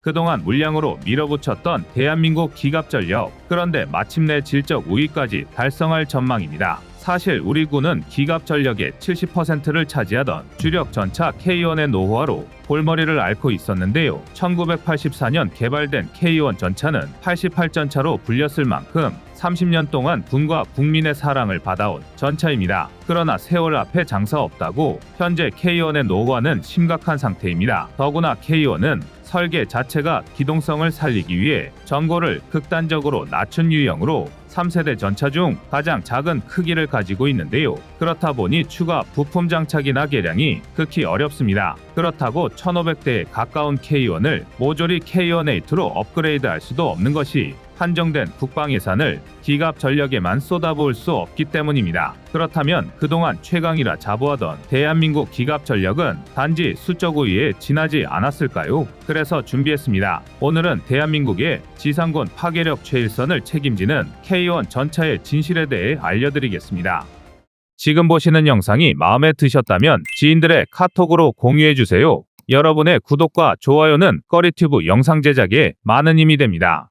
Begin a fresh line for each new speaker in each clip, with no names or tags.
그동안 물량으로 밀어붙였던 대한민국 기갑전력. 그런데 마침내 질적 우위까지 달성할 전망입니다. 사실 우리 군은 기갑 전력의 70%를 차지하던 주력 전차 K1의 노후화로 골머리를 앓고 있었는데요. 1984년 개발된 K1 전차는 88전차로 불렸을 만큼 30년 동안 군과 국민의 사랑을 받아온 전차입니다. 그러나 세월 앞에 장사 없다고 현재 K1의 노후화는 심각한 상태입니다. 더구나 K1은 설계 자체가 기동성을 살리기 위해 전고를 극단적으로 낮춘 유형으로 3세대 전차 중 가장 작은 크기를 가지고 있는데요. 그렇다 보니 추가 부품 장착이나 개량이 극히 어렵습니다. 그렇다고 1500대에 가까운 K1을 모조리 K1A2로 업그레이드할 수도 없는 것이 한정된 국방 예산을 기갑 전력에만 쏟아부을 수 없기 때문입니다. 그렇다면 그동안 최강이라 자부하던 대한민국 기갑 전력은 단지 수적 우위에 지나지 않았을까요? 그래서 준비했습니다. 오늘은 대한민국의 지상군 파괴력 최일선을 책임지는 K1 전차의 진실에 대해 알려드리겠습니다. 지금 보시는 영상이 마음에 드셨다면 지인들의 카톡으로 공유해주세요. 여러분의 구독과 좋아요는 꺼리튜브 영상 제작에 많은 힘이 됩니다.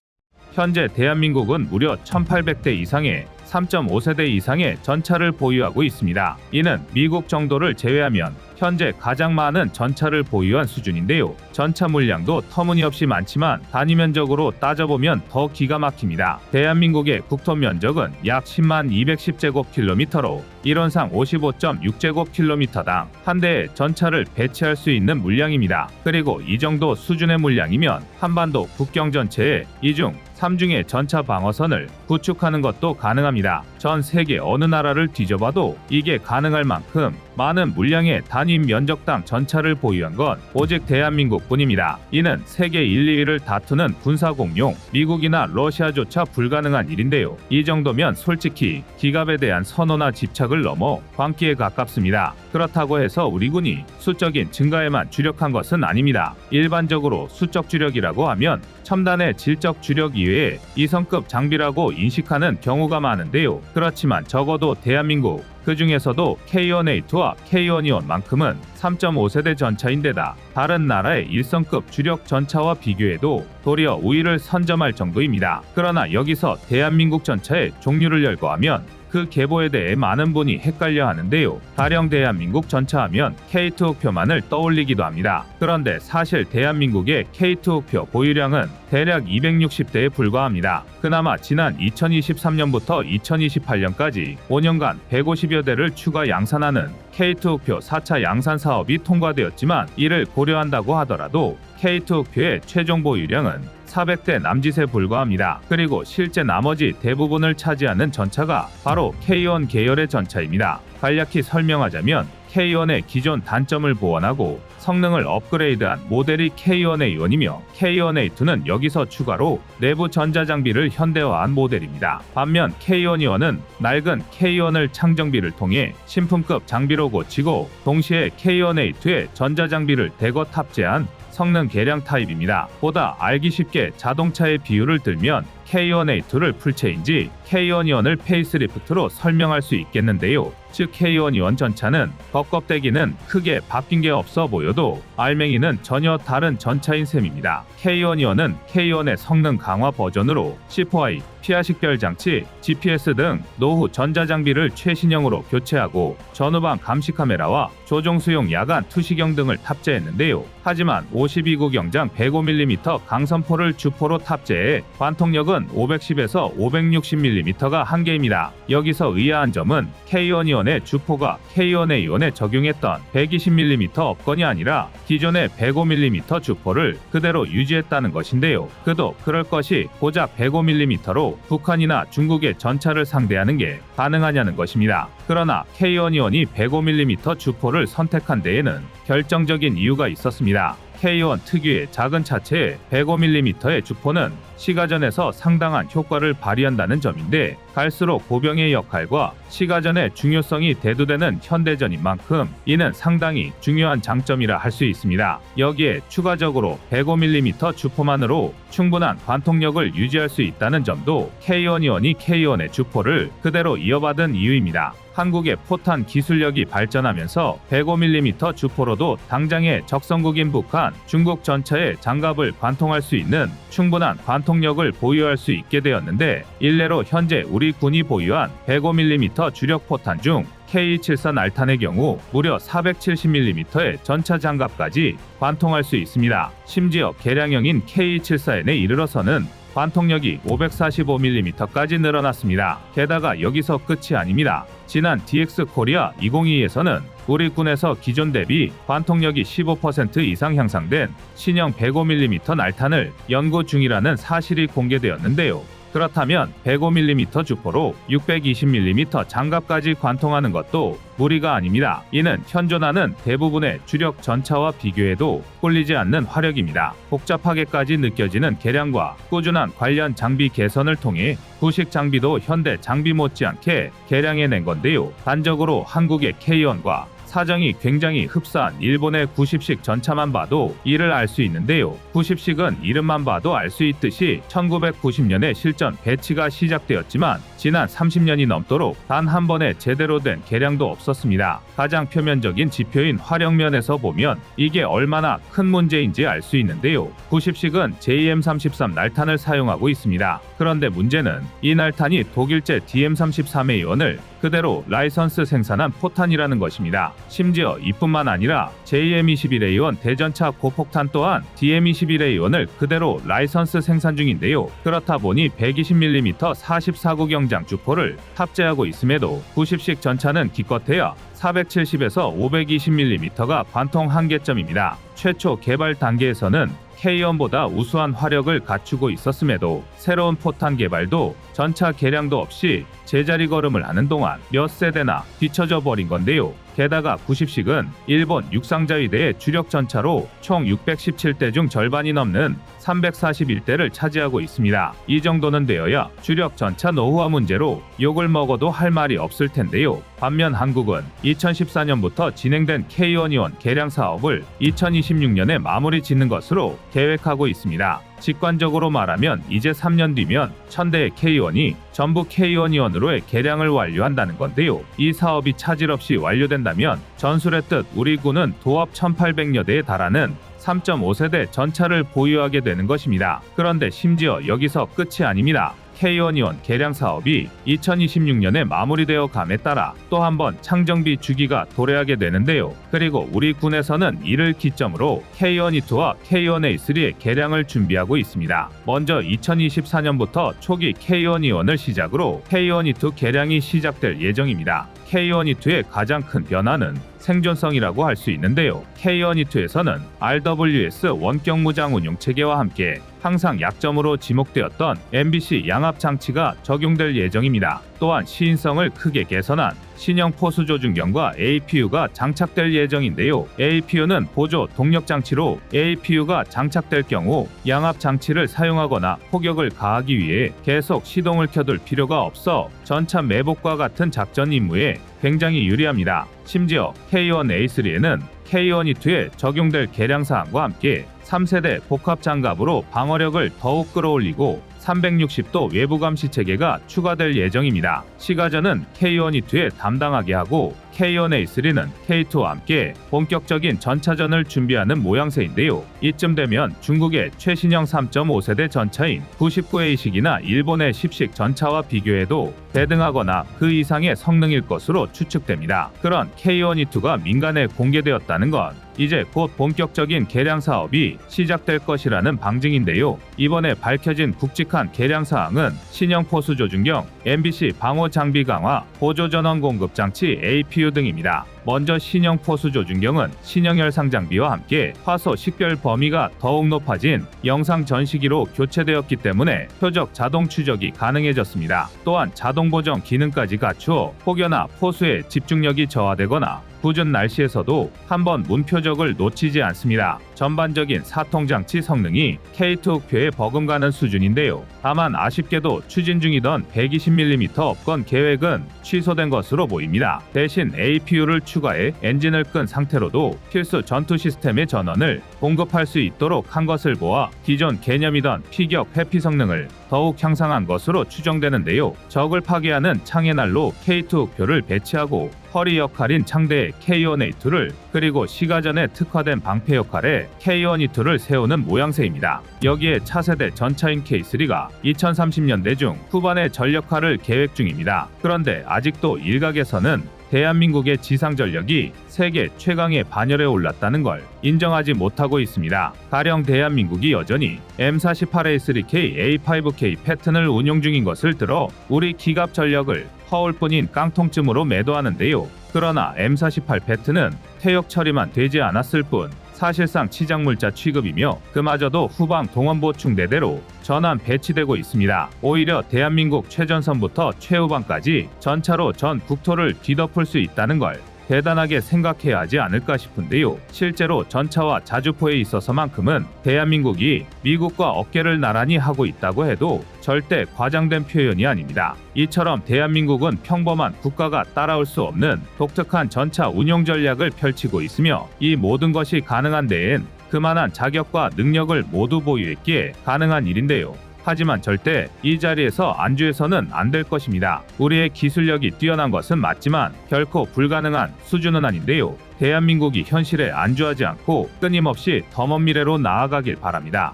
현재 대한민국은 무려 1800대 이상의 3.5세대 이상의 전차를 보유하고 있습니다. 이는 미국 정도를 제외하면 현재 가장 많은 전차를 보유한 수준인데요. 전차 물량도 터무니없이 많지만 단위 면적으로 따져보면 더 기가 막힙니다. 대한민국의 국토 면적은 약 10만 210제곱킬로미터로 이론상 55.6제곱킬로미터당 한 대의 전차를 배치할 수 있는 물량입니다. 그리고 이 정도 수준의 물량이면 한반도 국경 전체에 이중 3중의 전차 방어선을 구축하는 것도 가능합니다. 전 세계 어느 나라를 뒤져봐도 이게 가능할 만큼 많은 물량의 단위 면적당 전차를 보유한 건 오직 대한민국뿐입니다. 이는 세계 1, 2위를 다투는 군사공용 미국이나 러시아조차 불가능한 일인데요. 이 정도면 솔직히 기갑에 대한 선호나 집착을 넘어 광기에 가깝습니다. 그렇다고 해서 우리 군이 수적인 증가에만 주력한 것은 아닙니다. 일반적으로 수적 주력이라고 하면 첨단의 질적 주력 이외에 이성급 장비라고 인식하는 경우가 많은데요. 그렇지만 적어도 대한민국 그 중에서도 K1A2와 K1E1만큼은 3.5세대 전차인데다 다른 나라의 1성급 주력 전차와 비교해도 도리어 우위를 선점할 정도입니다. 그러나 여기서 대한민국 전차의 종류를 열거하면 그 계보에 대해 많은 분이 헷갈려 하는데요. 가령 대한민국 전차하면 K2 흑표만을 떠올리기도 합니다. 그런데 사실 대한민국의 K2 흑표 보유량은 대략 260대에 불과합니다. 그나마 지난 2023년부터 2028년까지 5년간 150여 대를 추가 양산하는 K2 흑표 4차 양산 사업이 통과되었지만 이를 고려한다고 하더라도 K2 흑표의 최종 보유량은 400대 남짓에 불과합니다. 그리고 실제 나머지 대부분을 차지하는 전차가 바로 K1 계열의 전차입니다. 간략히 설명하자면 K1의 기존 단점을 보완하고 성능을 업그레이드한 모델이 K1A1이며 K1A2는 여기서 추가로 내부 전자장비를 현대화한 모델입니다. 반면 K1E1은 낡은 K1을 창정비를 통해 신품급 장비로 고치고 동시에 K1A2에 전자장비를 대거 탑재한 성능 개량 타입입니다. 보다 알기 쉽게 자동차의 비율을 들면 K1A2를 풀체인지 K1E1을 페이스리프트로 설명할 수 있겠는데요. 즉 K1E1 전차는 겉껍데기는 크게 바뀐 게 없어 보여도 알맹이는 전혀 다른 전차인 셈입니다. K1E1은 K1의 성능 강화 버전으로 C4I, 피하식별 장치, GPS 등 노후 전자장비를 최신형으로 교체하고 전후방 감시 카메라와 조종수용 야간 투시경 등을 탑재했는데요. 하지만 52구 경장 105mm 강선포를 주포로 탑재해 관통력은 510에서 560mm가 한계입니다. 여기서 의아한 점은 K1E1의 주포가 K1A1에 적용했던 120mm 업건이 아니라 기존의 105mm 주포를 그대로 유지했다는 것인데요. 그도 그럴 것이 고작 105mm로 북한이나 중국의 전차를 상대하는 게 가능하냐는 것입니다. 그러나 K1E1이 105mm 주포를 선택한 데에는 결정적인 이유가 있었습니다. K1 특유의 작은 차체에 105mm의 주포는 시가전에서 상당한 효과를 발휘한다는 점인데 갈수록 보병의 역할과 시가전의 중요성이 대두되는 현대전인 만큼 이는 상당히 중요한 장점이라 할 수 있습니다. 여기에 추가적으로 105mm 주포만으로 충분한 관통력을 유지할 수 있다는 점도 K1E1이 K1의 주포를 그대로 이어받은 이유입니다. 한국의 포탄 기술력이 발전하면서 105mm 주포로도 당장의 적성국인 북한, 중국 전차의 장갑을 관통할 수 있는 충분한 관통력을 보유할 수 있게 되었는데, 일례로 현재 우리 군이 보유한 105mm 주력 포탄 중 K-74 날탄의 경우 무려 470mm의 전차 장갑까지 관통할 수 있습니다. 심지어 개량형인 K-74N에 이르러서는 관통력이 545mm까지 늘어났습니다. 게다가 여기서 끝이 아닙니다. 지난 DX 코리아 2022에서는 우리 군에서 기존 대비 관통력이 15% 이상 향상된 신형 105mm 날탄을 연구 중이라는 사실이 공개되었는데요. 그렇다면 105mm 주포로 620mm 장갑까지 관통하는 것도 무리가 아닙니다. 이는 현존하는 대부분의 주력 전차와 비교해도 꿀리지 않는 화력입니다. 복잡하게까지 느껴지는 개량과 꾸준한 관련 장비 개선을 통해 구식 장비도 현대 장비 못지않게 개량해낸 건데요. 단적으로 한국의 K1과 사정이 굉장히 흡사한 일본의 90식 전차만 봐도 이를 알 수 있는데요. 90식은 이름만 봐도 알 수 있듯이 1990년에 실전 배치가 시작되었지만 지난 30년이 넘도록 단 한 번의 제대로 된 개량도 없었습니다. 가장 표면적인 지표인 화력면에서 보면 이게 얼마나 큰 문제인지 알 수 있는데요. 90식은 JM33 날탄을 사용하고 있습니다. 그런데 문제는 이 날탄이 독일제 DM33A1을 그대로 라이선스 생산한 포탄이라는 것입니다. 심지어 이뿐만 아니라 JM21A1 대전차 고폭탄 또한 DM21A1을 그대로 라이선스 생산 중인데요. 그렇다 보니 120mm 44구 경장 주포를 탑재하고 있음에도 90식 전차는 기껏해야 470에서 520mm가 관통 한계점입니다. 최초 개발 단계에서는 K1보다 우수한 화력을 갖추고 있었음에도 새로운 포탄 개발도 전차 개량도 없이 제자리 걸음을 하는 동안 몇 세대나 뒤처져 버린 건데요. 게다가 90식은 일본 육상자위대의 주력 전차로 총 617대 중 절반이 넘는 341대를 차지하고 있습니다. 이 정도는 되어야 주력 전차 노후화 문제로 욕을 먹어도 할 말이 없을 텐데요. 반면 한국은 2014년부터 진행된 K121 개량 사업을 2026년에 마무리 짓는 것으로 계획하고 있습니다. 직관적으로 말하면 이제 3년 뒤면 1000대의 K1이 전부 K121으로의 개량을 완료한다는 건데요. 이 사업이 차질 없이 완료된다면 전술의 뜻 우리 군은 도합 1800여 대에 달하는 3.5세대 전차를 보유하게 되는 것입니다. 그런데 심지어 여기서 끝이 아닙니다. K121 개량 사업이 2026년에 마무리되어 감에 따라 또 한 번 창정비 주기가 도래하게 되는데요. 그리고 우리 군에서는 이를 기점으로 K122와 K1A3의 개량을 준비하고 있습니다. 먼저 2024년부터 초기 K121을 시작으로 K122 개량이 시작될 예정입니다. K122의 가장 큰 변화는 생존성이라고 할 수 있는데요. K122에서는 RWS 원격 무장 운용 체계와 함께 항상 약점으로 지목되었던 MBC 양압 장치가 적용될 예정입니다. 또한 시인성을 크게 개선한 신형 포수 조준경과 APU가 장착될 예정인데요. APU는 보조 동력 장치로 APU가 장착될 경우 양압 장치를 사용하거나 폭격을 가하기 위해 계속 시동을 켜둘 필요가 없어 전차 매복과 같은 작전 임무에 굉장히 유리합니다. 심지어 K1A3에는 K122에 적용될 개량 사항과 함께 3세대 복합 장갑으로 방어력을 더욱 끌어올리고 360도 외부 감시 체계가 추가될 예정입니다. 시가전은 K122에 담당하게 하고 K1A3는 K2와 함께 본격적인 전차전을 준비하는 모양새인데요. 이쯤 되면 중국의 최신형 3.5세대 전차인 99A식이나 일본의 10식 전차와 비교해도 대등하거나 그 이상의 성능일 것으로 추측됩니다. 그런 K122가 민간에 공개되었다는 건 이제 곧 본격적인 개량 사업이 시작될 것이라는 방증인데요. 이번에 밝혀진 굵직한 개량 사항은 신형 포수 조준경, MBC 방호 장비 강화, 보조 전원 공급 장치 APU 등입니다. 먼저 신형 포수 조준경은 신형 열상 장비와 함께 화소 식별 범위가 더욱 높아진 영상 전시기로 교체되었기 때문에 표적 자동 추적이 가능해졌습니다. 또한 자동 보정 기능까지 갖추어 혹여나 포수의 집중력이 저하되거나 굳은 날씨에서도 한번 문표적을 놓치지 않습니다. 전반적인 사통장치 성능이 K2 흑표에 버금가는 수준인데요. 다만 아쉽게도 추진 중이던 120mm 업건 계획은 취소된 것으로 보입니다. 대신 APU를 추가해 엔진을 끈 상태로도 필수 전투 시스템의 전원을 공급할 수 있도록 한 것을 보아 기존 개념이던 피격 회피 성능을 더욱 향상한 것으로 추정되는데요. 적을 파괴하는 창의 날로 K2 흑표를 배치하고 허리 역할인 창대에 K1A2를 그리고 시가전에 특화된 방패 역할에 K1E2를 세우는 모양새입니다. 여기에 차세대 전차인 K3가 2030년대 중 후반에 전력화를 계획 중입니다. 그런데 아직도 일각에서는 대한민국의 지상 전력이 세계 최강의 반열에 올랐다는 걸 인정하지 못하고 있습니다. 가령 대한민국이 여전히 M48A3K, A5K 패턴을 운용 중인 것을 들어 우리 기갑 전력을 허울뿐인 깡통쯤으로 매도하는데요. 그러나 M48 패턴은 퇴역 처리만 되지 않았을 뿐 사실상 치장물자 취급이며 그마저도 후방 동원보충대대로 전환 배치되고 있습니다. 오히려 대한민국 최전선부터 최후방까지 전차로 전 국토를 뒤덮을 수 있다는 걸 대단하게 생각해야 하지 않을까 싶은데요. 실제로 전차와 자주포에 있어서만큼은 대한민국이 미국과 어깨를 나란히 하고 있다고 해도 절대 과장된 표현이 아닙니다. 이처럼 대한민국은 평범한 국가가 따라올 수 없는 독특한 전차 운용 전략을 펼치고 있으며 이 모든 것이 가능한 데엔 그만한 자격과 능력을 모두 보유했기에 가능한 일인데요. 하지만 절대 이 자리에서 안주해서는 안 될 것입니다. 우리의 기술력이 뛰어난 것은 맞지만 결코 불가능한 수준은 아닌데요. 대한민국이 현실에 안주하지 않고 끊임없이 더 먼 미래로 나아가길 바랍니다.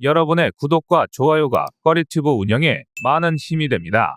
여러분의 구독과 좋아요가 꺼리튜브 운영에 많은 힘이 됩니다.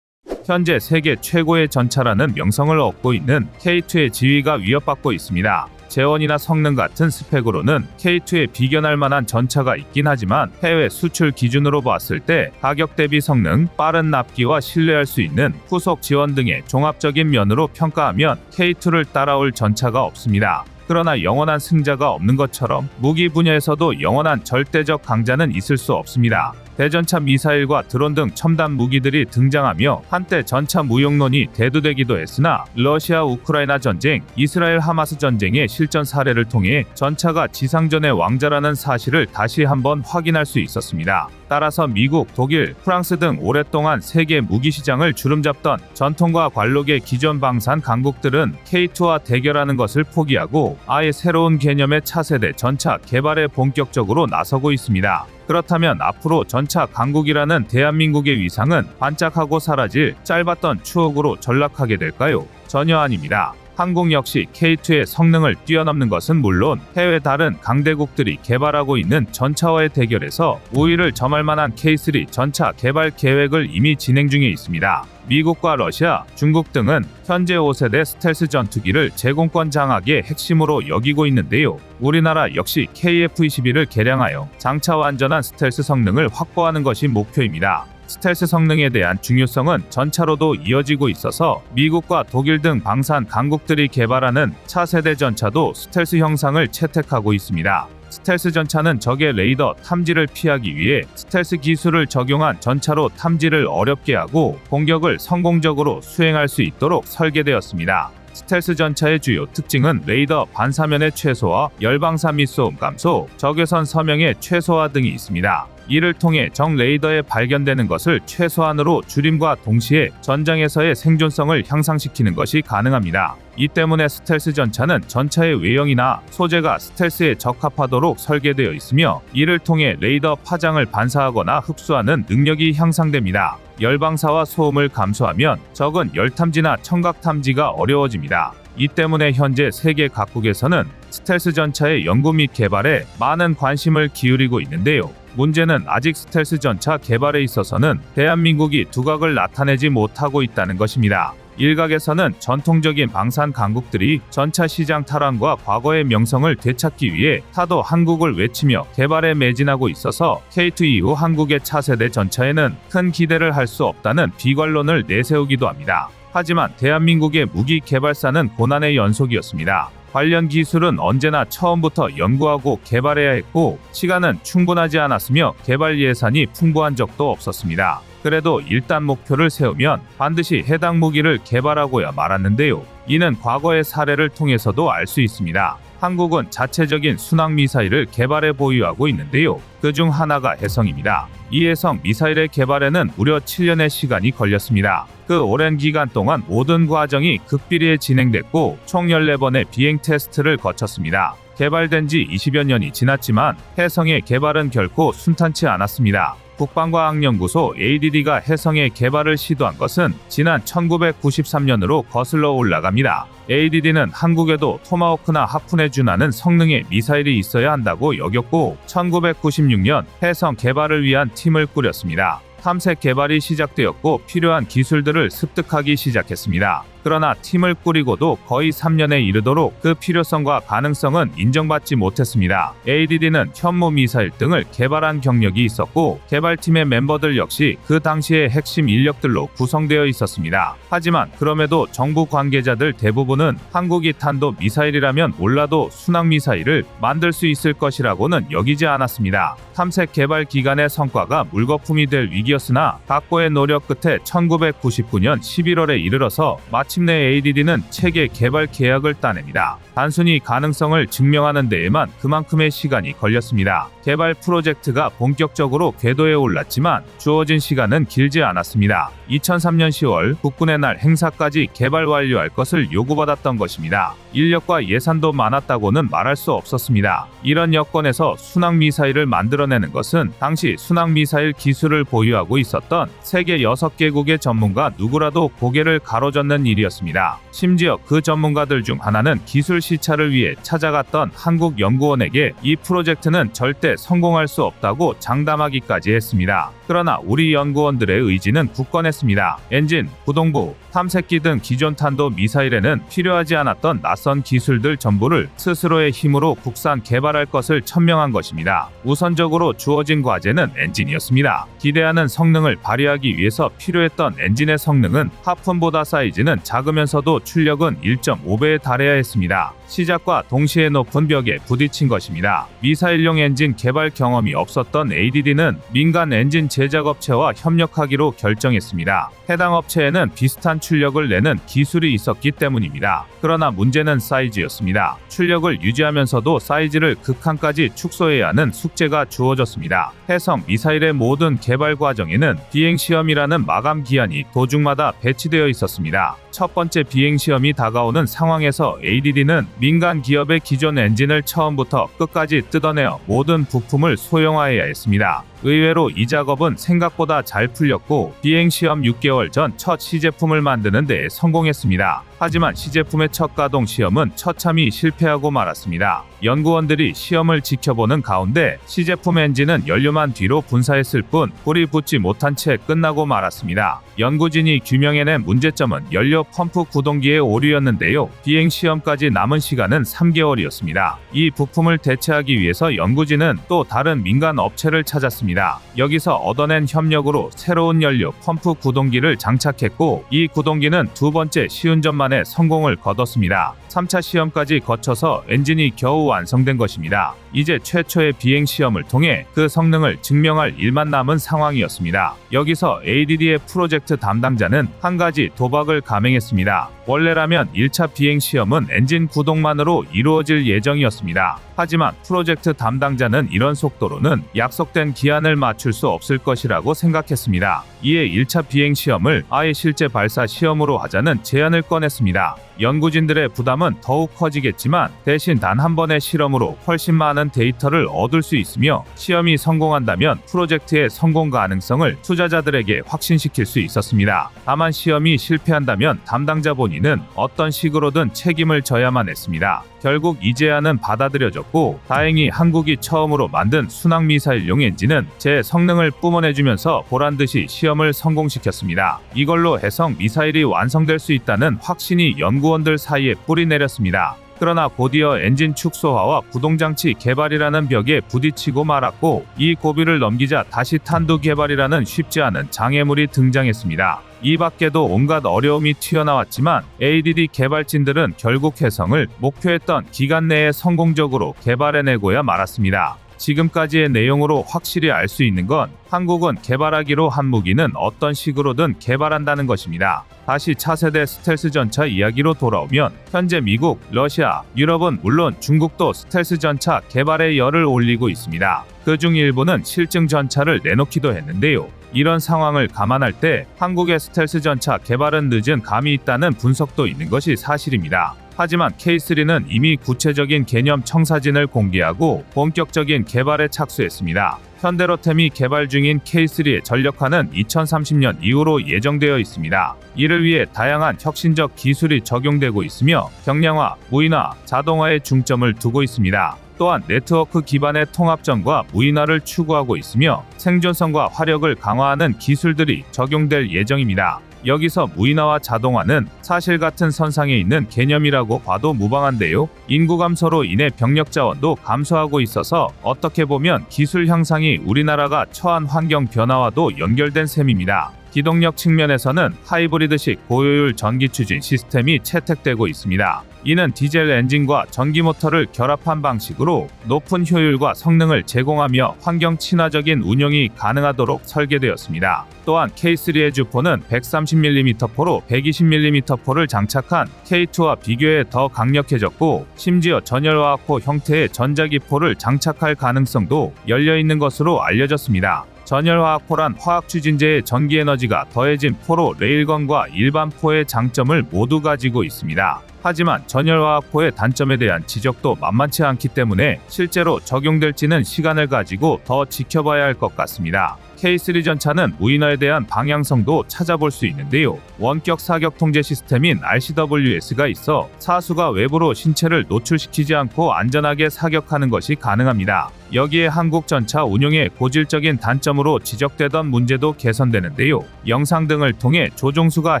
현재 세계 최고의 전차라는 명성을 얻고 있는 K2의 지위가 위협받고 있습니다. 재원이나 성능 같은 스펙으로는 K2에 비견할 만한 전차가 있긴 하지만 해외 수출 기준으로 봤을 때 가격 대비 성능, 빠른 납기와 신뢰할 수 있는 후속 지원 등의 종합적인 면으로 평가하면 K2를 따라올 전차가 없습니다. 그러나 영원한 승자가 없는 것처럼 무기 분야에서도 영원한 절대적 강자는 있을 수 없습니다. 대전차 미사일과 드론 등 첨단 무기들이 등장하며 한때 전차 무용론이 대두되기도 했으나 러시아 우크라이나 전쟁, 이스라엘 하마스 전쟁의 실전 사례를 통해 전차가 지상전의 왕자라는 사실을 다시 한번 확인할 수 있었습니다. 따라서 미국, 독일, 프랑스 등 오랫동안 세계 무기 시장을 주름잡던 전통과 관록의 기존 방산 강국들은 K2와 대결하는 것을 포기하고 아예 새로운 개념의 차세대 전차 개발에 본격적으로 나서고 있습니다. 그렇다면 앞으로 전차 강국이라는 대한민국의 위상은 반짝하고 사라질 짧았던 추억으로 전락하게 될까요? 전혀 아닙니다. 한국 역시 K2의 성능을 뛰어넘는 것은 물론 해외 다른 강대국들이 개발하고 있는 전차와의 대결에서 우위를 점할 만한 K3 전차 개발 계획을 이미 진행 중에 있습니다. 미국과 러시아, 중국 등은 현재 5세대 스텔스 전투기를 제공권 장악의 핵심으로 여기고 있는데요. 우리나라 역시 KF-21을 개량하여 장차 완전한 스텔스 성능을 확보하는 것이 목표입니다. 스텔스 성능에 대한 중요성은 전차로도 이어지고 있어서 미국과 독일 등 방산 강국들이 개발하는 차세대 전차도 스텔스 형상을 채택하고 있습니다. 스텔스 전차는 적의 레이더 탐지를 피하기 위해 스텔스 기술을 적용한 전차로 탐지를 어렵게 하고 공격을 성공적으로 수행할 수 있도록 설계되었습니다. 스텔스 전차의 주요 특징은 레이더 반사면의 최소화, 열방사 미소음 감소, 적외선 서명의 최소화 등이 있습니다. 이를 통해 적 레이더에 발견되는 것을 최소한으로 줄임과 동시에 전장에서의 생존성을 향상시키는 것이 가능합니다. 이 때문에 스텔스 전차는 전차의 외형이나 소재가 스텔스에 적합하도록 설계되어 있으며 이를 통해 레이더 파장을 반사하거나 흡수하는 능력이 향상됩니다. 열방사와 소음을 감소하면 적은 열탐지나 청각탐지가 어려워집니다. 이 때문에 현재 세계 각국에서는 스텔스 전차의 연구 및 개발에 많은 관심을 기울이고 있는데요. 문제는 아직 스텔스 전차 개발에 있어서는 대한민국이 두각을 나타내지 못하고 있다는 것입니다. 일각에서는 전통적인 방산 강국들이 전차 시장 탈환과 과거의 명성을 되찾기 위해 타도 한국을 외치며 개발에 매진하고 있어서 K2 이후 한국의 차세대 전차에는 큰 기대를 할 수 없다는 비관론을 내세우기도 합니다. 하지만 대한민국의 무기 개발사는 고난의 연속이었습니다. 관련 기술은 언제나 처음부터 연구하고 개발해야 했고 시간은 충분하지 않았으며 개발 예산이 풍부한 적도 없었습니다. 그래도 일단 목표를 세우면 반드시 해당 무기를 개발하고야 말았는데요. 이는 과거의 사례를 통해서도 알 수 있습니다. 한국은 자체적인 순항 미사일을 개발해 보유하고 있는데요. 그중 하나가 해성입니다. 이 해성 미사일의 개발에는 무려 7년의 시간이 걸렸습니다. 그 오랜 기간 동안 모든 과정이 극비리에 진행됐고 총 14번의 비행 테스트를 거쳤습니다. 개발된 지 20여 년이 지났지만 해성의 개발은 결코 순탄치 않았습니다. 국방과학연구소 ADD가 해성의 개발을 시도한 것은 지난 1993년으로 거슬러 올라갑니다. ADD는 한국에도 토마호크나 하푼에 준하는 성능의 미사일이 있어야 한다고 여겼고 1996년 해성 개발을 위한 팀을 꾸렸습니다. 탐색 개발이 시작되었고 필요한 기술들을 습득하기 시작했습니다. 그러나 팀을 꾸리고도 거의 3년에 이르도록 그 필요성과 가능성은 인정받지 못했습니다. ADD는 현무 미사일 등을 개발한 경력이 있었고 개발팀의 멤버들 역시 그 당시의 핵심 인력들로 구성되어 있었습니다. 하지만 그럼에도 정부 관계자들 대부분은 한국이 탄도 미사일이라면 몰라도 순항 미사일을 만들 수 있을 것이라고는 여기지 않았습니다. 탐색 개발 기간의 성과가 물거품이 될 위기였으나 각고의 노력 끝에 1999년 11월에 이르러서 마침내 ADD는 체계 개발 계약을 따냅니다. 단순히 가능성을 증명하는 데에만 그만큼의 시간이 걸렸습니다. 개발 프로젝트가 본격적으로 궤도에 올랐지만 주어진 시간은 길지 않았습니다. 2003년 10월 국군의 날 행사까지 개발 완료할 것을 요구받았던 것입니다. 인력과 예산도 많았다고는 말할 수 없었습니다. 이런 여건에서 순항 미사일을 만들어내는 것은 당시 순항 미사일 기술을 보유하고 있었던 세계 6개국의 전문가 누구라도 고개를 가로젓는 일이었습니다. 심지어 그 전문가들 중 하나는 기술 시찰을 위해 찾아갔던 한국 연구원에게 이 프로젝트는 절대 성공할 수 없다고 장담하기까지 했습니다. 그러나 우리 연구원들의 의지는 굳건했습니다. 엔진, 구동부, 탐색기 등 기존 탄도 미사일에는 필요하지 않았던 낯선 기술들 전부를 스스로의 힘으로 국산 개발할 것을 천명한 것입니다. 우선적으로 주어진 과제는 엔진이었습니다. 기대하는 성능을 발휘하기 위해서 필요했던 엔진의 성능은 하푼보다 사이즈는 작으면서도 출력은 1.5배에 달해야 했습니다. 시작과 동시에 높은 벽에 부딪힌 것입니다. 미사일용 엔진 개발 경험이 없었던 ADD는 민간 엔진 제작업체와 협력하기로 결정했습니다. 해당 업체에는 비슷한 출력을 내는 기술이 있었기 때문입니다. 그러나 문제는 사이즈였습니다. 출력을 유지하면서도 사이즈를 극한까지 축소해야 하는 숙제가 주어졌습니다. 해성 미사일의 모든 개발 과정에는 비행시험이라는 마감 기한이 도중마다 배치되어 있었습니다. 첫 번째 비행시험이 다가오는 상황에서 ADD는 민간 기업의 기존 엔진을 처음부터 끝까지 뜯어내어 모든 부품을 소형화해야 했습니다. 의외로 이 작업은 생각보다 잘 풀렸고 비행시험 6개월 전 첫 시제품을 만드는 데 성공했습니다. 하지만 시제품의 첫 가동 시험은 처참히 실패하고 말았습니다. 연구원들이 시험을 지켜보는 가운데 시제품 엔진은 연료만 뒤로 분사했을 뿐 불이 붙지 못한 채 끝나고 말았습니다. 연구진이 규명해낸 문제점은 연료 펌프 구동기의 오류였는데요. 비행 시험까지 남은 시간은 3개월이었습니다. 이 부품을 대체하기 위해서 연구진은 또 다른 민간 업체를 찾았습니다. 여기서 얻어낸 협력으로 새로운 연료 펌프 구동기를 장착했고 이 구동기는 두 번째 시운전 만에 성공을 거뒀습니다. 3차 시험까지 거쳐서 엔진이 겨우 완성된 것입니다. 이제 최초의 비행 시험을 통해 그 성능을 증명할 일만 남은 상황이었습니다. 여기서 ADD의 프로젝트 담당자는 한 가지 도박을 감행했습니다. 원래라면 1차 비행 시험은 엔진 구동만으로 이루어질 예정이었습니다. 하지만 프로젝트 담당자는 이런 속도로는 약속된 기한을 맞출 수 없을 것이라고 생각했습니다. 이에 1차 비행 시험을 아예 실제 발사 시험으로 하자는 제안을 꺼냈습니다. 연구진들의 부담은 더욱 커지겠지만 대신 단 한 번의 실험으로 훨씬 많은 데이터를 얻을 수 있으며 시험이 성공한다면 프로젝트의 성공 가능성을 투자자들에게 확신시킬 수 있었습니다. 다만 시험이 실패한다면 담당자 본인은 어떤 식으로든 책임을 져야만 했습니다. 결국 이 제안은 받아들여졌고 다행히 한국이 처음으로 만든 순항미사일용 엔진은 제 성능을 뿜어내주면서 보란듯이 시험을 성공시켰습니다. 이걸로 해성 미사일이 완성될 수 있다는 확신이 연구원들 사이에 뿌리 내렸습니다. 그러나 곧이어 엔진 축소화와 구동장치 개발이라는 벽에 부딪히고 말았고 이 고비를 넘기자 다시 탄두 개발이라는 쉽지 않은 장애물이 등장했습니다. 이 밖에도 온갖 어려움이 튀어나왔지만 ADD 개발진들은 결국 해성을 목표했던 기간 내에 성공적으로 개발해내고야 말았습니다. 지금까지의 내용으로 확실히 알 수 있는 건 한국은 개발하기로 한 무기는 어떤 식으로든 개발한다는 것입니다. 다시 차세대 스텔스 전차 이야기로 돌아오면 현재 미국, 러시아, 유럽은 물론 중국도 스텔스 전차 개발에 열을 올리고 있습니다. 그중 일부는 실증 전차를 내놓기도 했는데요. 이런 상황을 감안할 때 한국의 스텔스 전차 개발은 늦은 감이 있다는 분석도 있는 것이 사실입니다. 하지만 K3는 이미 구체적인 개념 청사진을 공개하고 본격적인 개발에 착수했습니다. 현대로템이 개발 중인 K3의 전력화는 2030년 이후로 예정되어 있습니다. 이를 위해 다양한 혁신적 기술이 적용되고 있으며 경량화, 무인화, 자동화에 중점을 두고 있습니다. 또한 네트워크 기반의 통합전과 무인화를 추구하고 있으며 생존성과 화력을 강화하는 기술들이 적용될 예정입니다. 여기서 무인화와 자동화는 사실 같은 선상에 있는 개념이라고 봐도 무방한데요. 인구 감소로 인해 병력 자원도 감소하고 있어서 어떻게 보면 기술 향상이 우리나라가 처한 환경 변화와도 연결된 셈입니다. 기동력 측면에서는 하이브리드식 고효율 전기 추진 시스템이 채택되고 있습니다. 이는 디젤 엔진과 전기 모터를 결합한 방식으로 높은 효율과 성능을 제공하며 환경 친화적인 운용이 가능하도록 설계되었습니다. 또한 K3의 주포는 130mm 포로 120mm 포를 장착한 K2와 비교해 더 강력해졌고 심지어 전열화학포 형태의 전자기포를 장착할 가능성도 열려있는 것으로 알려졌습니다. 전열화학포란 화학추진제의 전기에너지가 더해진 포로 레일건과 일반 포의 장점을 모두 가지고 있습니다. 하지만 전열화학포의 단점에 대한 지적도 만만치 않기 때문에 실제로 적용될지는 시간을 가지고 더 지켜봐야 할 것 같습니다. K3 전차는 무인화에 대한 방향성도 찾아볼 수 있는데요. 원격 사격 통제 시스템인 RCWS가 있어 사수가 외부로 신체를 노출시키지 않고 안전하게 사격하는 것이 가능합니다. 여기에 한국 전차 운용의 고질적인 단점으로 지적되던 문제도 개선되는데요. 영상 등을 통해 조종수가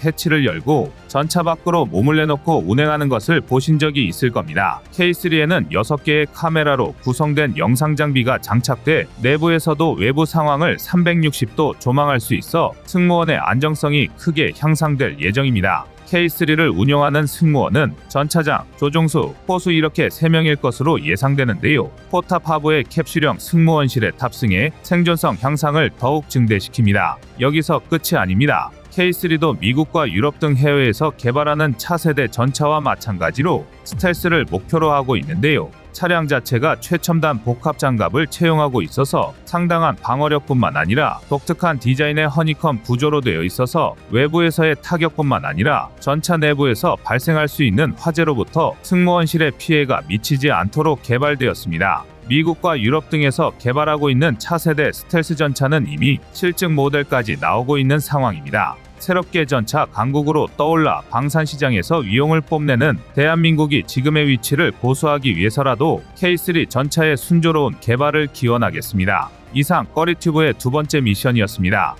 해치를 열고 전차 밖으로 몸을 내놓고 운행하는 것을 보신 적이 있을 겁니다. K3에는 6개의 카메라로 구성된 영상 장비가 장착돼 내부에서도 외부 상황을 360도 조망할 수 있어 승무원의 안정성이 크게 향상될 예정입니다. K3를 운영하는 승무원은 전차장, 조종수, 호수 이렇게 3명일 것으로 예상되는데요. 포탑 하부의 캡슐형 승무원실에 탑승해 생존성 향상을 더욱 증대시킵니다. 여기서 끝이 아닙니다. K3도 미국과 유럽 등 해외에서 개발하는 차세대 전차와 마찬가지로 스텔스를 목표로 하고 있는데요. 차량 자체가 최첨단 복합 장갑을 채용하고 있어서 상당한 방어력뿐만 아니라 독특한 디자인의 허니컴 구조로 되어 있어서 외부에서의 타격뿐만 아니라 전차 내부에서 발생할 수 있는 화재로부터 승무원실에 피해가 미치지 않도록 개발되었습니다. 미국과 유럽 등에서 개발하고 있는 차세대 스텔스 전차는 이미 실증 모델까지 나오고 있는 상황입니다. 새롭게 전차 강국으로 떠올라 방산시장에서 위용을 뽐내는 대한민국이 지금의 위치를 고수하기 위해서라도 K3 전차의 순조로운 개발을 기원하겠습니다. 이상 꺼리튜브의 두 번째 미션이었습니다.